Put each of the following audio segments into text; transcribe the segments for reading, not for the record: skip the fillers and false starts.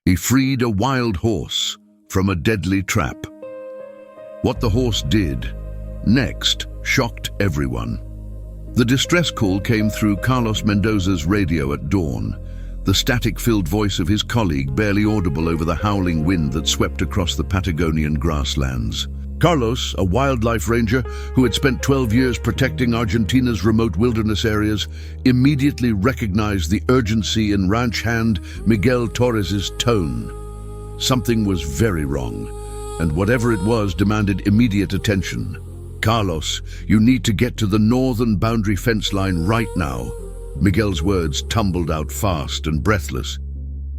He freed a wild horse from a deadly trap. What the horse did next shocked everyone. The distress call came through Carlos Mendoza's radio at dawn, the static-filled voice of his colleague barely audible over the howling wind that swept across the Patagonian grasslands. Carlos, a wildlife ranger who had spent 12 years protecting Argentina's remote wilderness areas, immediately recognized the urgency in ranch hand Miguel Torres's tone. Something was very wrong, and whatever it was demanded immediate attention. "Carlos, you need to get to the northern boundary fence line right now." Miguel's words tumbled out fast and breathless.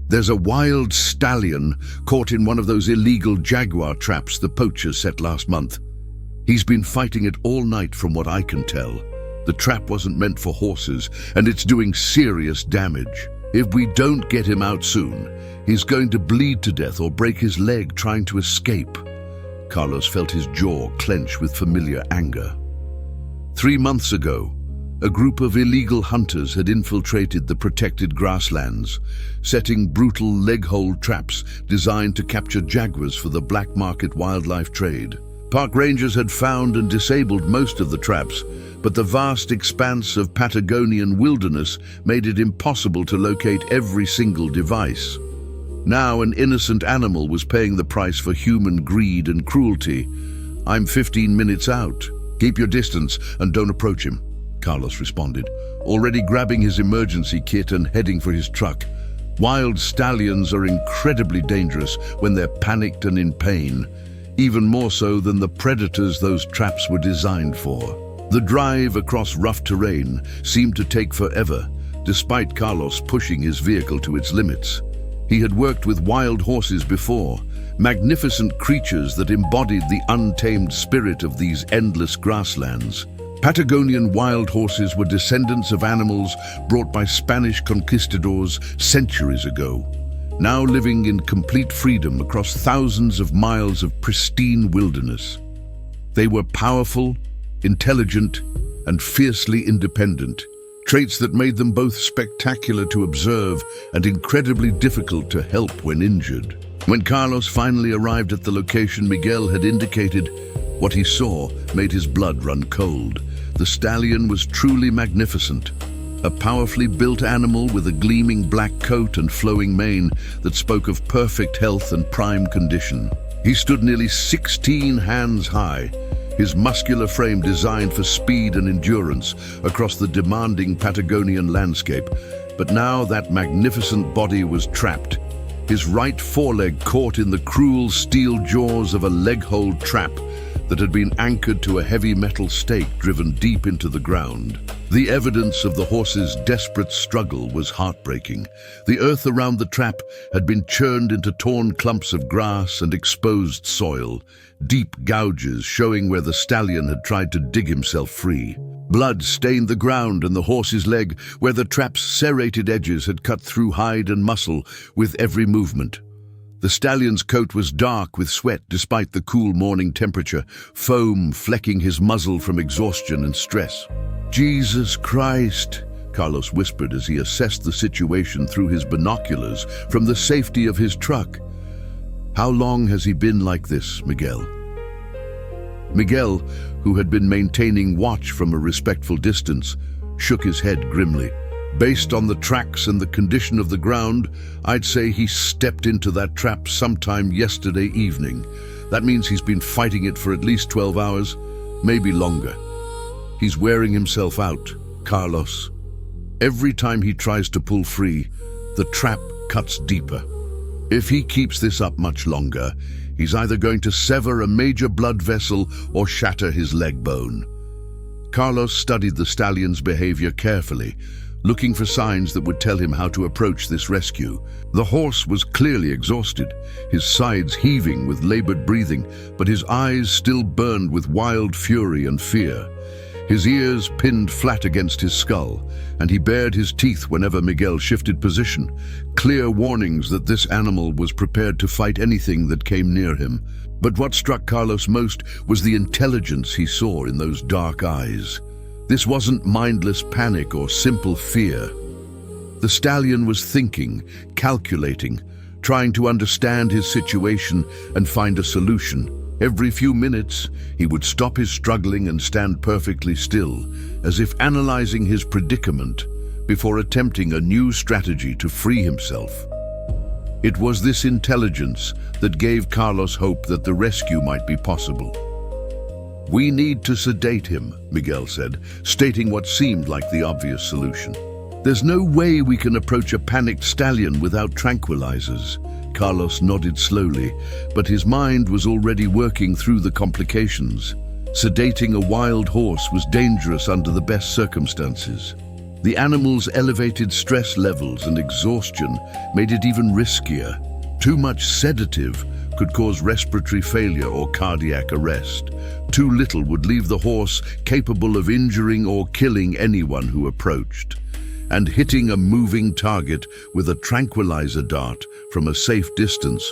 "There's a wild stallion caught in one of those illegal jaguar traps the poachers set last month. He's been fighting it all night from what I can tell. The trap wasn't meant for horses, and it's doing serious damage. If we don't get him out soon, he's going to bleed to death or break his leg trying to escape." Carlos felt his jaw clench with familiar anger. 3 months ago, a group of illegal hunters had infiltrated the protected grasslands, setting brutal leg-hold traps designed to capture jaguars for the black market wildlife trade. Park rangers had found and disabled most of the traps, but the vast expanse of Patagonian wilderness made it impossible to locate every single device. Now an innocent animal was paying the price for human greed and cruelty. "I'm 15 minutes out. Keep your distance and don't approach him," Carlos responded, already grabbing his emergency kit and heading for his truck. Wild stallions are incredibly dangerous when they're panicked and in pain, even more so than the predators those traps were designed for. The drive across rough terrain seemed to take forever, despite Carlos pushing his vehicle to its limits. He had worked with wild horses before, magnificent creatures that embodied the untamed spirit of these endless grasslands. Patagonian wild horses were descendants of animals brought by Spanish conquistadors centuries ago, now living in complete freedom across thousands of miles of pristine wilderness. They were powerful, intelligent, and fiercely independent, traits that made them both spectacular to observe and incredibly difficult to help when injured. When Carlos finally arrived at the location Miguel had indicated, what he saw made his blood run cold. The stallion was truly magnificent, a powerfully built animal with a gleaming black coat and flowing mane that spoke of perfect health and prime condition. He stood nearly 16 hands high, his muscular frame designed for speed and endurance across the demanding Patagonian landscape. But now that magnificent body was trapped, his right foreleg caught in the cruel steel jaws of a leg-hold trap that had been anchored to a heavy metal stake driven deep into the ground. The evidence of the horse's desperate struggle was heartbreaking. The earth around the trap had been churned into torn clumps of grass and exposed soil, deep gouges showing where the stallion had tried to dig himself free. Blood stained the ground and the horse's leg, where the trap's serrated edges had cut through hide and muscle with every movement. The stallion's coat was dark with sweat despite the cool morning temperature, foam flecking his muzzle from exhaustion and stress. "Jesus Christ," Carlos whispered as he assessed the situation through his binoculars from the safety of his truck. "How long has he been like this, Miguel?" Miguel, who had been maintaining watch from a respectful distance, shook his head grimly. "Based on the tracks and the condition of the ground, I'd say he stepped into that trap sometime yesterday evening. That means he's been fighting it for at least 12 hours, maybe longer. He's wearing himself out, Carlos. Every time he tries to pull free, the trap cuts deeper. If he keeps this up much longer, he's either going to sever a major blood vessel or shatter his leg bone." Carlos studied the stallion's behavior carefully, looking for signs that would tell him how to approach this rescue. The horse was clearly exhausted, his sides heaving with labored breathing, but his eyes still burned with wild fury and fear. His ears pinned flat against his skull, and he bared his teeth whenever Miguel shifted position, clear warnings that this animal was prepared to fight anything that came near him. But what struck Carlos most was the intelligence he saw in those dark eyes. This wasn't mindless panic or simple fear. The stallion was thinking, calculating, trying to understand his situation and find a solution. Every few minutes, he would stop his struggling and stand perfectly still, as if analyzing his predicament before attempting a new strategy to free himself. It was this intelligence that gave Carlos hope that the rescue might be possible. "We need to sedate him," Miguel said, stating what seemed like the obvious solution. "There's no way we can approach a panicked stallion without tranquilizers." Carlos nodded slowly, but his mind was already working through the complications. Sedating a wild horse was dangerous under the best circumstances. The animal's elevated stress levels and exhaustion made it even riskier. Too much sedative could cause respiratory failure or cardiac arrest. Too little would leave the horse capable of injuring or killing anyone who approached. And hitting a moving target with a tranquilizer dart from a safe distance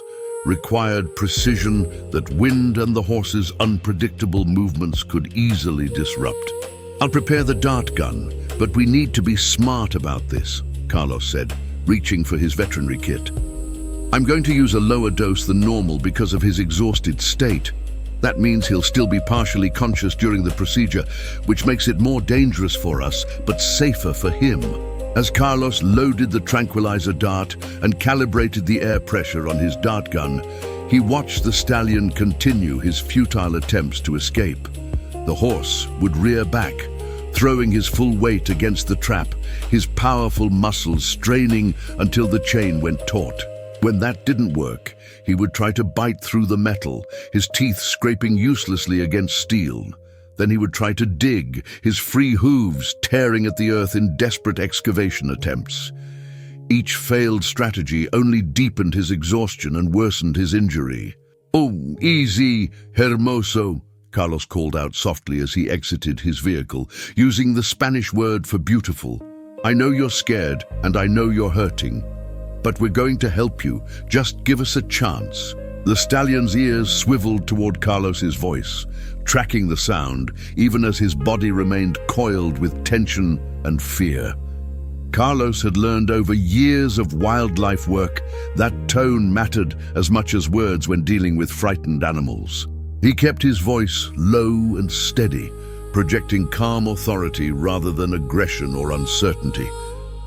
required precision that wind and the horse's unpredictable movements could easily disrupt. "I'll prepare the dart gun, but we need to be smart about this," Carlos said, reaching for his veterinary kit. "I'm going to use a lower dose than normal because of his exhausted state. That means he'll still be partially conscious during the procedure, which makes it more dangerous for us, but safer for him." As Carlos loaded the tranquilizer dart and calibrated the air pressure on his dart gun, he watched the stallion continue his futile attempts to escape. The horse would rear back, throwing his full weight against the trap, his powerful muscles straining until the chain went taut. When that didn't work, he would try to bite through the metal, his teeth scraping uselessly against steel. Then he would try to dig, his free hooves tearing at the earth in desperate excavation attempts. Each failed strategy only deepened his exhaustion and worsened his injury. "Oh, easy, hermoso," Carlos called out softly as he exited his vehicle, using the Spanish word for beautiful. "I know you're scared, and I know you're hurting. But we're going to help you. Just give us a chance." The stallion's ears swiveled toward Carlos's voice, tracking the sound, even as his body remained coiled with tension and fear. Carlos had learned over years of wildlife work that tone mattered as much as words when dealing with frightened animals. He kept his voice low and steady, projecting calm authority rather than aggression or uncertainty.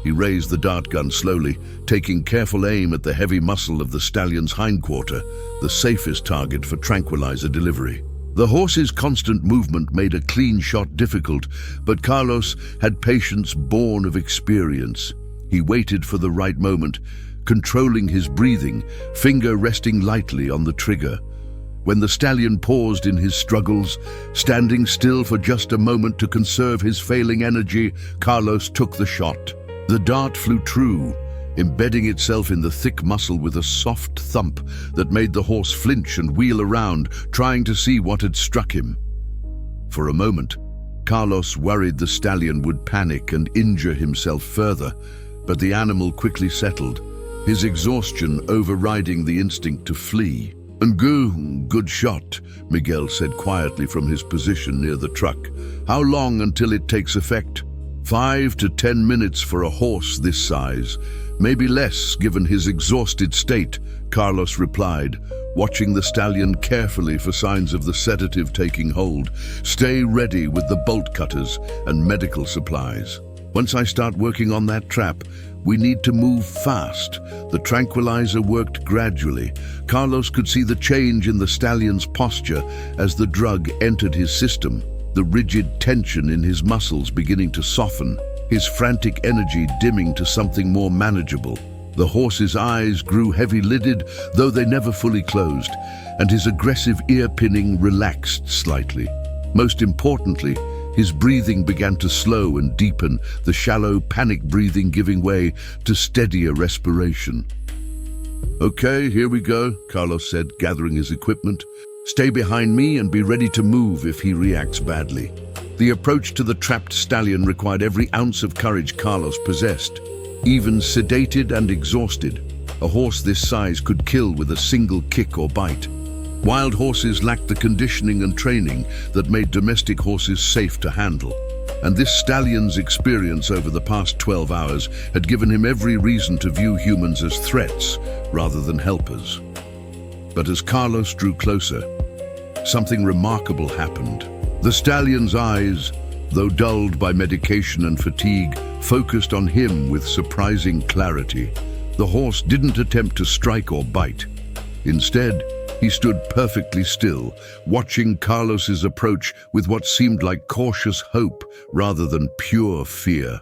He raised the dart gun slowly, taking careful aim at the heavy muscle of the stallion's hindquarter, the safest target for tranquilizer delivery. The horse's constant movement made a clean shot difficult, but Carlos had patience born of experience. He waited for the right moment, controlling his breathing, finger resting lightly on the trigger. When the stallion paused in his struggles, standing still for just a moment to conserve his failing energy, Carlos took the shot. The dart flew true, embedding itself in the thick muscle with a soft thump that made the horse flinch and wheel around, trying to see what had struck him. For a moment, Carlos worried the stallion would panic and injure himself further, but the animal quickly settled, his exhaustion overriding the instinct to flee. "And good shot," Miguel said quietly from his position near the truck. "How long until it takes effect?" 5 to 10 minutes for a horse this size, maybe less given his exhausted state, Carlos replied, watching the stallion carefully for signs of the sedative taking hold. "Stay ready with the bolt cutters and medical supplies. Once I start working on that trap, we need to move fast." The tranquilizer worked gradually. Carlos could see the change in the stallion's posture as the drug entered his system, the rigid tension in his muscles beginning to soften, his frantic energy dimming to something more manageable. The horse's eyes grew heavy-lidded, though they never fully closed, and his aggressive ear-pinning relaxed slightly. Most importantly, his breathing began to slow and deepen, the shallow panic breathing giving way to steadier respiration. "Okay, here we go," Carlos said, gathering his equipment. "Stay behind me and be ready to move if he reacts badly." The approach to the trapped stallion required every ounce of courage Carlos possessed. Even sedated and exhausted, a horse this size could kill with a single kick or bite. Wild horses lacked the conditioning and training that made domestic horses safe to handle. and this stallion's experience over the past 12 hours had given him every reason to view humans as threats rather than helpers. But as Carlos drew closer, something remarkable happened. The stallion's eyes, though dulled by medication and fatigue, focused on him with surprising clarity. The horse didn't attempt to strike or bite. Instead, he stood perfectly still, watching Carlos's approach with what seemed like cautious hope rather than pure fear.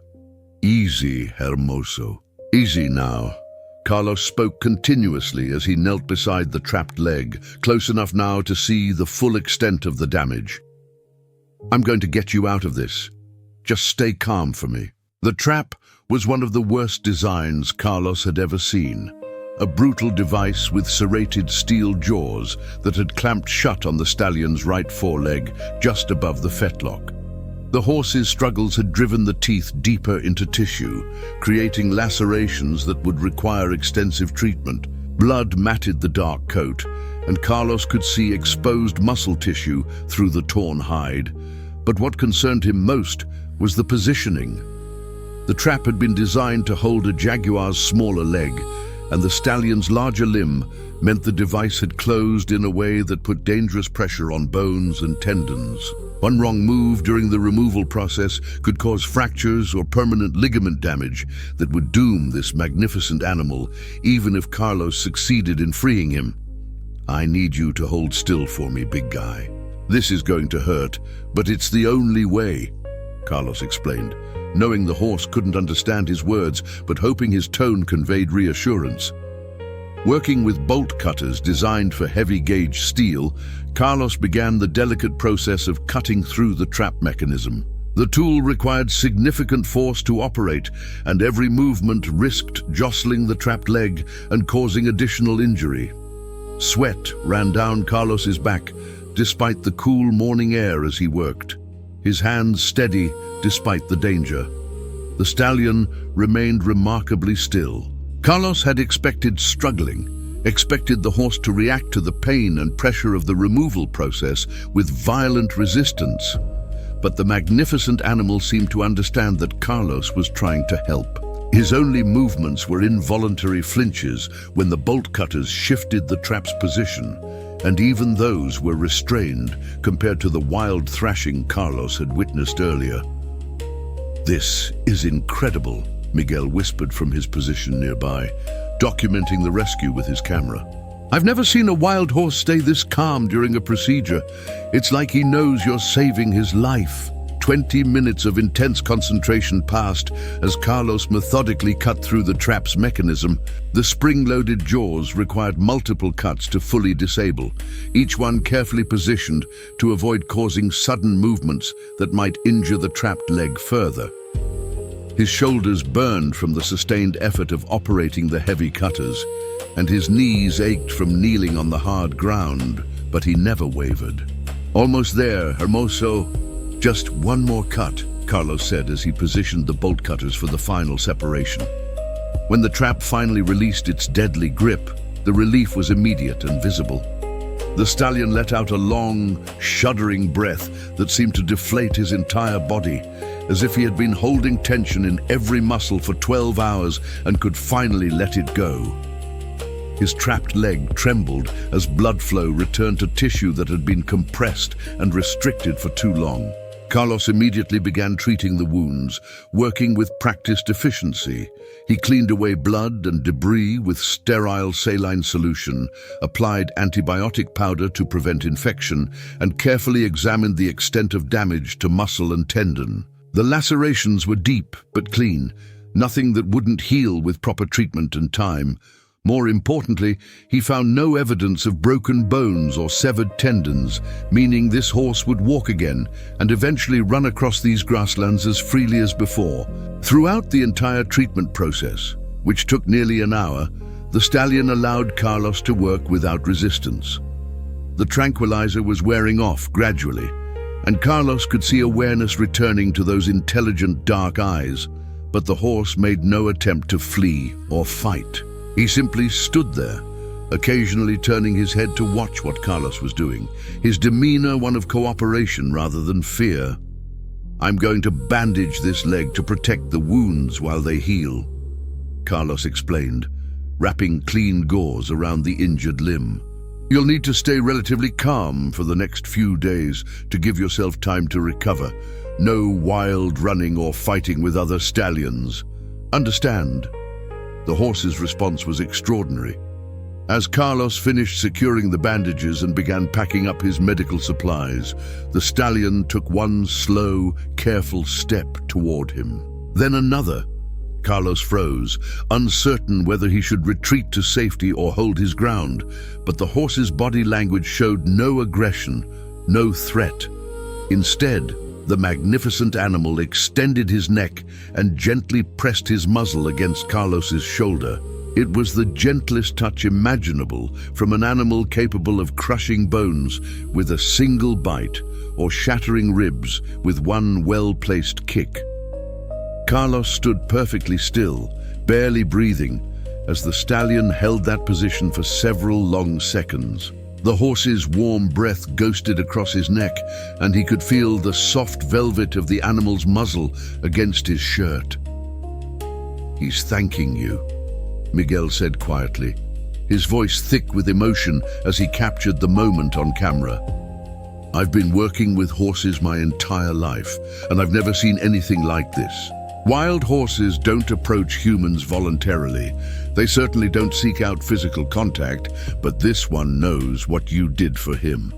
"Easy, Hermoso. Easy now." Carlos spoke continuously as he knelt beside the trapped leg, close enough now to see the full extent of the damage. "I'm going to get you out of this. Just stay calm for me." The trap was one of the worst designs Carlos had ever seen. A brutal device with serrated steel jaws that had clamped shut on the stallion's right foreleg just above the fetlock. The horse's struggles had driven the teeth deeper into tissue, creating lacerations that would require extensive treatment. Blood matted the dark coat, and Carlos could see exposed muscle tissue through the torn hide. But what concerned him most was the positioning. The trap had been designed to hold a jaguar's smaller leg, and the stallion's larger limb meant the device had closed in a way that put dangerous pressure on bones and tendons. One wrong move during the removal process could cause fractures or permanent ligament damage that would doom this magnificent animal, even if Carlos succeeded in freeing him. "I need you to hold still for me, big guy. This is going to hurt, but it's the only way," Carlos explained, knowing the horse couldn't understand his words, but hoping his tone conveyed reassurance. Working with bolt cutters designed for heavy-gauge steel, Carlos began the delicate process of cutting through the trap mechanism. The tool required significant force to operate, and every movement risked jostling the trapped leg and causing additional injury. Sweat ran down Carlos's back, despite the cool morning air as he worked, his hands steady despite the danger. The stallion remained remarkably still. Carlos had expected struggling, expected the horse to react to the pain and pressure of the removal process with violent resistance. But the magnificent animal seemed to understand that Carlos was trying to help. His only movements were involuntary flinches when the bolt cutters shifted the trap's position, and even those were restrained compared to the wild thrashing Carlos had witnessed earlier. "This is incredible," Miguel whispered from his position nearby, documenting the rescue with his camera. "I've never seen a wild horse stay this calm during a procedure. It's like he knows you're saving his life." 20 minutes of intense concentration passed as Carlos methodically cut through the trap's mechanism. The spring-loaded jaws required multiple cuts to fully disable, each one carefully positioned to avoid causing sudden movements that might injure the trapped leg further. His shoulders burned from the sustained effort of operating the heavy cutters, and his knees ached from kneeling on the hard ground, but he never wavered. "Almost there, Hermoso. Just one more cut," Carlos said as he positioned the bolt cutters for the final separation. When the trap finally released its deadly grip, the relief was immediate and visible. The stallion let out a long, shuddering breath that seemed to deflate his entire body, as if he had been holding tension in every muscle for 12 hours and could finally let it go. His trapped leg trembled as blood flow returned to tissue that had been compressed and restricted for too long. Carlos immediately began treating the wounds, working with practiced efficiency. He cleaned away blood and debris with sterile saline solution, applied antibiotic powder to prevent infection, and carefully examined the extent of damage to muscle and tendon. The lacerations were deep but clean, nothing that wouldn't heal with proper treatment and time. More importantly, he found no evidence of broken bones or severed tendons, meaning this horse would walk again and eventually run across these grasslands as freely as before. Throughout the entire treatment process, which took nearly an hour, the stallion allowed Carlos to work without resistance. The tranquilizer was wearing off gradually, and Carlos could see awareness returning to those intelligent dark eyes, but the horse made no attempt to flee or fight. He simply stood there, occasionally turning his head to watch what Carlos was doing, his demeanor one of cooperation rather than fear. I'm going to bandage this leg to protect the wounds while they heal, Carlos explained, wrapping clean gauze around the injured limb. You'll need to stay relatively calm for the next few days to give yourself time to recover. No wild running or fighting with other stallions. Understand? The horse's response was extraordinary. As Carlos finished securing the bandages and began packing up his medical supplies, the stallion took one slow, careful step toward him. Then another. Carlos froze, uncertain whether he should retreat to safety or hold his ground, but the horse's body language showed no aggression, no threat. Instead, the magnificent animal extended his neck and gently pressed his muzzle against Carlos's shoulder. It was the gentlest touch imaginable from an animal capable of crushing bones with a single bite or shattering ribs with one well-placed kick. Carlos stood perfectly still, barely breathing, as the stallion held that position for several long seconds. The horse's warm breath ghosted across his neck, and he could feel the soft velvet of the animal's muzzle against his shirt. "He's thanking you," Miguel said quietly, his voice thick with emotion as he captured the moment on camera. "I've been working with horses my entire life, and I've never seen anything like this. Wild horses don't approach humans voluntarily. They certainly don't seek out physical contact, but this one knows what you did for him."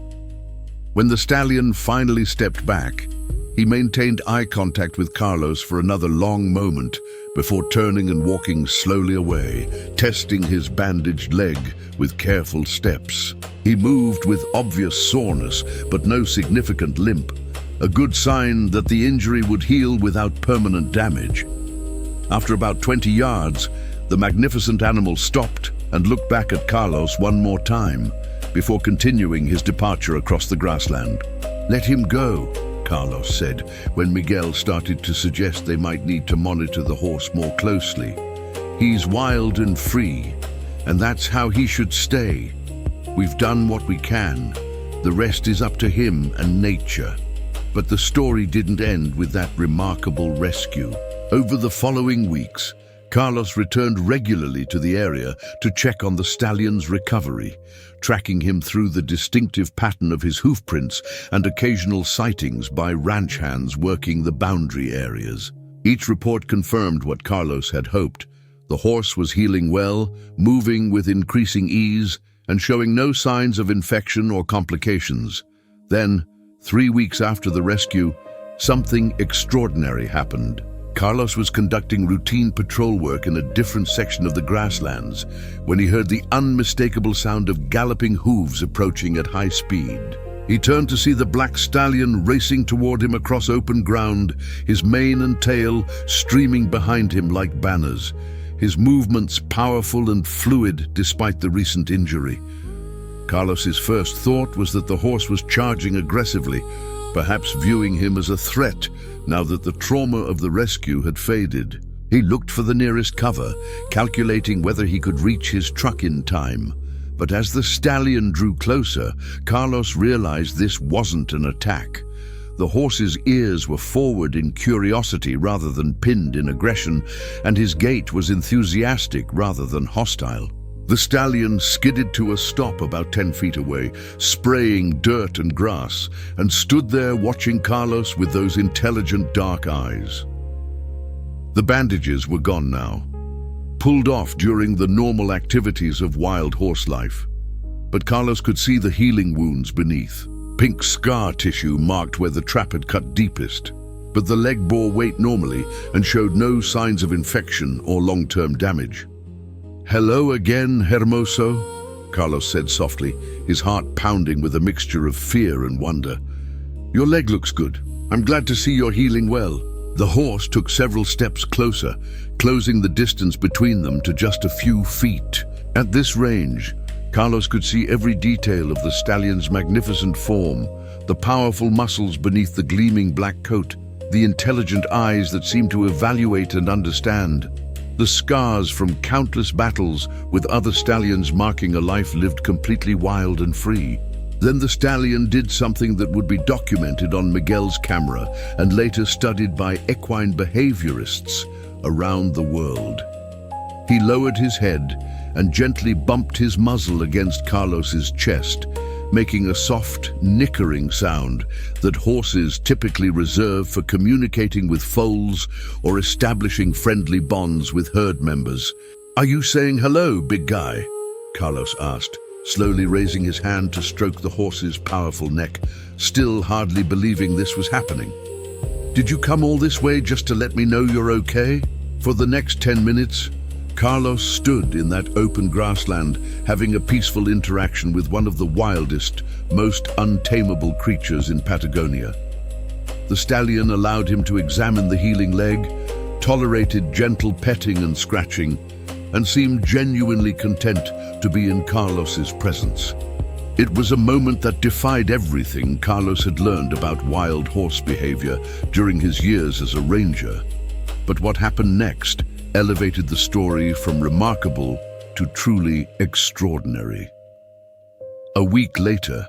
When the stallion finally stepped back, he maintained eye contact with Carlos for another long moment before turning and walking slowly away, testing his bandaged leg with careful steps. He moved with obvious soreness, but no significant limp, a good sign that the injury would heal without permanent damage. After about 20 yards, the magnificent animal stopped and looked back at Carlos one more time before continuing his departure across the grassland. "Let him go," Carlos said, when Miguel started to suggest they might need to monitor the horse more closely. "He's wild and free, and that's how he should stay. We've done what we can. The rest is up to him and nature." But the story didn't end with that remarkable rescue. Over the following weeks, Carlos returned regularly to the area to check on the stallion's recovery, tracking him through the distinctive pattern of his hoofprints and occasional sightings by ranch hands working the boundary areas. Each report confirmed what Carlos had hoped. The horse was healing well, moving with increasing ease, and showing no signs of infection or complications. Then, 3 weeks after the rescue, something extraordinary happened. Carlos was conducting routine patrol work in a different section of the grasslands when he heard the unmistakable sound of galloping hooves approaching at high speed. He turned to see the black stallion racing toward him across open ground, his mane and tail streaming behind him like banners, his movements powerful and fluid despite the recent injury. Carlos's first thought was that the horse was charging aggressively, perhaps viewing him as a threat now that the trauma of the rescue had faded. He looked for the nearest cover, calculating whether he could reach his truck in time. But as the stallion drew closer, Carlos realized this wasn't an attack. The horse's ears were forward in curiosity rather than pinned in aggression, and his gait was enthusiastic rather than hostile. The stallion skidded to a stop about 10 feet away, spraying dirt and grass, and stood there watching Carlos with those intelligent dark eyes. The bandages were gone now, pulled off during the normal activities of wild horse life. But Carlos could see the healing wounds beneath. Pink scar tissue marked where the trap had cut deepest. But the leg bore weight normally and showed no signs of infection or long-term damage. "Hello again, Hermoso," Carlos said softly, his heart pounding with a mixture of fear and wonder. "Your leg looks good. I'm glad to see you're healing well." The horse took several steps closer, closing the distance between them to just a few feet. At this range, Carlos could see every detail of the stallion's magnificent form, the powerful muscles beneath the gleaming black coat, the intelligent eyes that seemed to evaluate and understand, the scars from countless battles with other stallions marking a life lived completely wild and free. Then the stallion did something that would be documented on Miguel's camera and later studied by equine behaviorists around the world. He lowered his head and gently bumped his muzzle against Carlos's chest, making a soft, nickering sound that horses typically reserve for communicating with foals or establishing friendly bonds with herd members. "Are you saying hello, big guy?" Carlos asked, slowly raising his hand to stroke the horse's powerful neck, still hardly believing this was happening. "Did you come all this way just to let me know you're okay?" For the next 10 minutes, Carlos stood in that open grassland, having a peaceful interaction with one of the wildest, most untamable creatures in Patagonia. The stallion allowed him to examine the healing leg, tolerated gentle petting and scratching, and seemed genuinely content to be in Carlos's presence. It was a moment that defied everything Carlos had learned about wild horse behavior during his years as a ranger. But what happened next elevated the story from remarkable to truly extraordinary. A week later,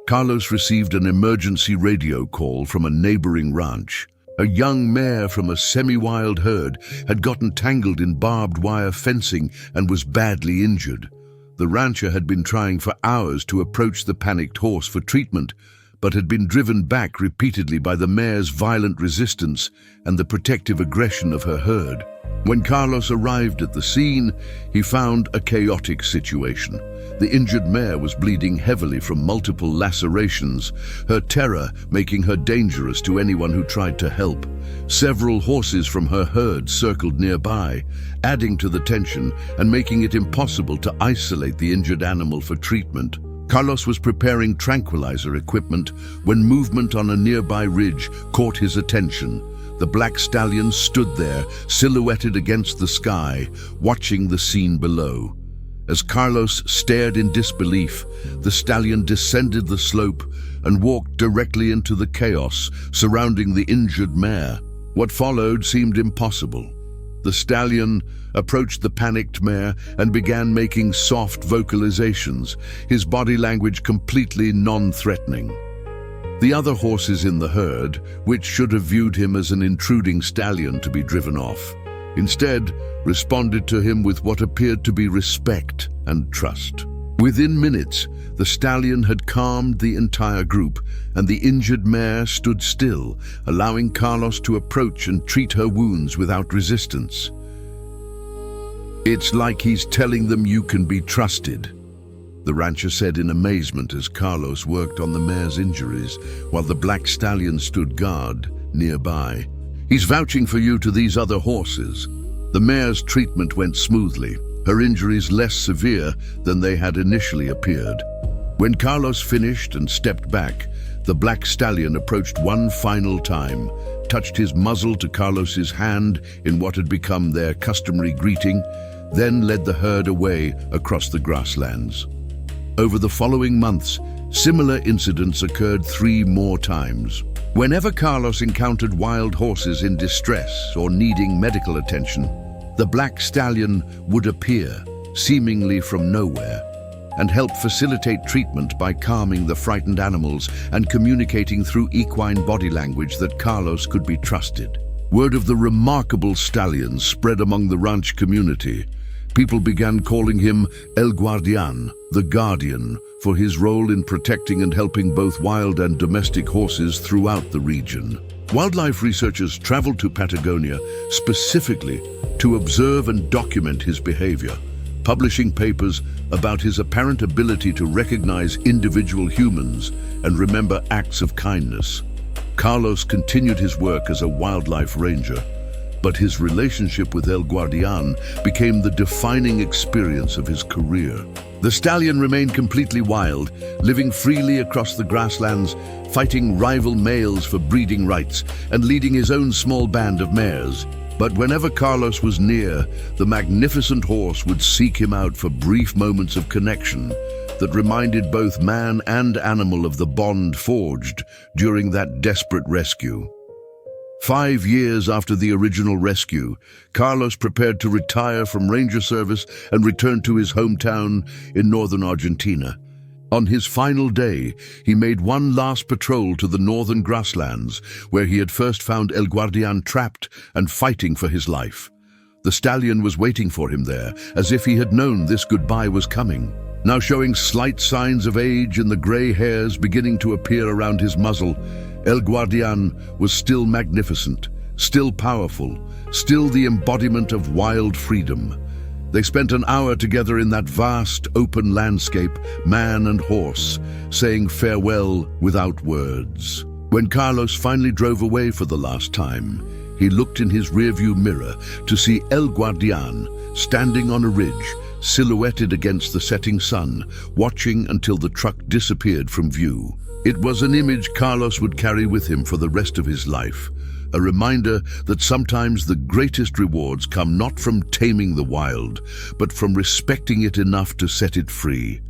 Carlos received an emergency radio call from a neighboring ranch. A young mare from a semi-wild herd had gotten tangled in barbed wire fencing and was badly injured. The rancher had been trying for hours to approach the panicked horse for treatment, but had been driven back repeatedly by the mare's violent resistance and the protective aggression of her herd. When Carlos arrived at the scene, he found a chaotic situation. The injured mare was bleeding heavily from multiple lacerations, her terror making her dangerous to anyone who tried to help. Several horses from her herd circled nearby, adding to the tension and making it impossible to isolate the injured animal for treatment. Carlos was preparing tranquilizer equipment when movement on a nearby ridge caught his attention. The black stallion stood there, silhouetted against the sky, watching the scene below. As Carlos stared in disbelief, the stallion descended the slope and walked directly into the chaos surrounding the injured mare. What followed seemed impossible. The stallion approached the panicked mare and began making soft vocalizations, his body language completely non-threatening. The other horses in the herd, which should have viewed him as an intruding stallion to be driven off, instead responded to him with what appeared to be respect and trust. Within minutes, the stallion had calmed the entire group, and the injured mare stood still, allowing Carlos to approach and treat her wounds without resistance. "It's like he's telling them you can be trusted," the rancher said in amazement as Carlos worked on the mare's injuries, while the black stallion stood guard nearby. "He's vouching for you to these other horses." The mare's treatment went smoothly, her injuries less severe than they had initially appeared. When Carlos finished and stepped back, the black stallion approached one final time, touched his muzzle to Carlos's hand in what had become their customary greeting, then led the herd away across the grasslands. Over the following months, similar incidents occurred 3 more times. Whenever Carlos encountered wild horses in distress or needing medical attention, the black stallion would appear, seemingly from nowhere, and help facilitate treatment by calming the frightened animals and communicating through equine body language that Carlos could be trusted. Word of the remarkable stallion spread among the ranch community. People began calling him El Guardian, the Guardian, for his role in protecting and helping both wild and domestic horses throughout the region. Wildlife researchers traveled to Patagonia specifically to observe and document his behavior, publishing papers about his apparent ability to recognize individual humans and remember acts of kindness. Carlos continued his work as a wildlife ranger, but his relationship with El Guardian became the defining experience of his career. The stallion remained completely wild, living freely across the grasslands, fighting rival males for breeding rights and leading his own small band of mares. But whenever Carlos was near, the magnificent horse would seek him out for brief moments of connection that reminded both man and animal of the bond forged during that desperate rescue. 5 years after the original rescue, Carlos prepared to retire from ranger service and return to his hometown in northern Argentina. On his final day, he made one last patrol to the northern grasslands, where he had first found El Guardian trapped and fighting for his life. The stallion was waiting for him there, as if he had known this goodbye was coming. Now showing slight signs of age and the grey hairs beginning to appear around his muzzle, El Guardian was still magnificent, still powerful, still the embodiment of wild freedom. They spent an hour together in that vast, open landscape, man and horse, saying farewell without words. When Carlos finally drove away for the last time, he looked in his rearview mirror to see El Guardian standing on a ridge, silhouetted against the setting sun, watching until the truck disappeared from view. It was an image Carlos would carry with him for the rest of his life, a reminder that sometimes the greatest rewards come not from taming the wild, but from respecting it enough to set it free,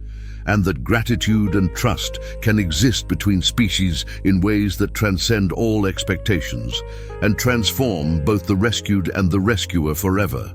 and that gratitude and trust can exist between species in ways that transcend all expectations and transform both the rescued and the rescuer forever.